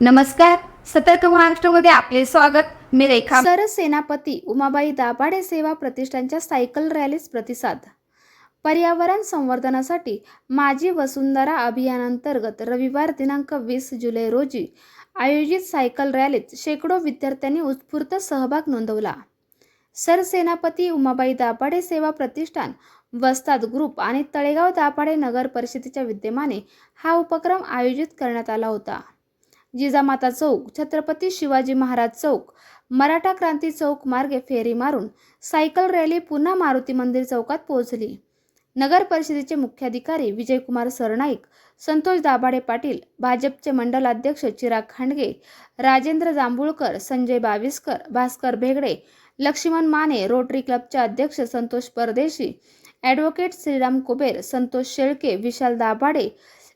नमस्कार. सतर्क महाराष्ट्रामध्ये आपले स्वागत. मी रेखा. सरसेनापती उमाबाई दाभाडे सेवा प्रतिष्ठानच्या सायकल रॅलीस प्रतिसाद. पर्यावरण संवर्धनासाठी माझी वसुंधरा अभियानांतर्गत रविवार दिनांक 20 जुलै रोजी आयोजित सायकल रॅलीत शेकडो विद्यार्थ्यांनी उत्स्फूर्त सहभाग नोंदवला. सरसेनापती उमाबाई दाभाडे सेवा प्रतिष्ठान, वस्ताद ग्रुप आणि तळेगाव दाभाडे नगर परिषदेच्या विद्यमाने हा उपक्रम आयोजित करण्यात आला होता. जिजामाता चौक, छत्रपती शिवाजी महाराज चौक, मराठा क्रांती चौक मार्गे फेरी मारून सायकल रॅली पुन्हा मारुती मंदिर चौकात पोहोचली. नगर परिषदेचे मुख्याधिकारी विजयकुमार सरनाईक, संतोष दाभाडे पाटील, भाजपचे मंडल अध्यक्ष चिराग खांडगे, राजेंद्र जांभूळकर, संजय बाविस्कर, भास्कर भेगडे, लक्ष्मण माने, रोटरी क्लबचे अध्यक्ष संतोष परदेशी, ॲडव्होकेट श्रीराम कुबेर, संतोष शेळके, विशाल दाभाडे,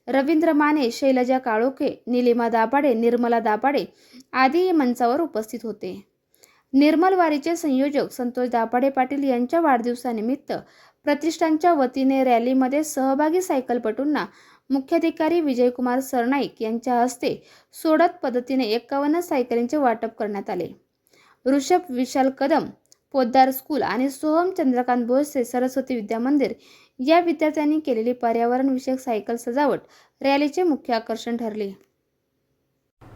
रवींद्र माने, शैलजा काळोखे, निलिमा दाभाडे, निर्मला दाभाडे आदी मंचावर उपस्थित होते. निर्मल वारीचे संयोजक संतोष दाभाडे पाटील यांच्या वाढदिवसानिमित्त प्रतिष्ठानच्या वतीने रॅलीमध्ये सहभागी सायकलपटूंना मुख्याधिकारी विजयकुमार सरनाईक यांच्या हस्ते सोडत पद्धतीने 51 सायकलींचे वाटप करण्यात आले. ऋषभ विशाल कदम पोद्दार स्कूल आणि सोहम चंद्रकांत भोसले सरस्वती विद्या मंदिर या विद्यार्थ्यांनी केलेली पर्यावरण विषयक सायकल सजावट रॅलीचे मुख्य आकर्षण ठरले.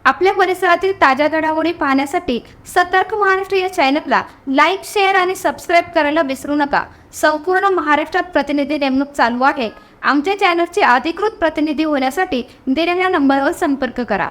आपल्या परिसरातील ताज्या घडामोडी पाहण्यासाठी सतर्क महाराष्ट्र या चॅनलला लाईक, शेअर आणि सबस्क्राईब करायला विसरू नका. संपूर्ण महाराष्ट्रात प्रतिनिधी नेमणूक चालू आहे. आमच्या चॅनलचे अधिकृत प्रतिनिधी होण्यासाठी दिलेल्या नंबरवर संपर्क करा.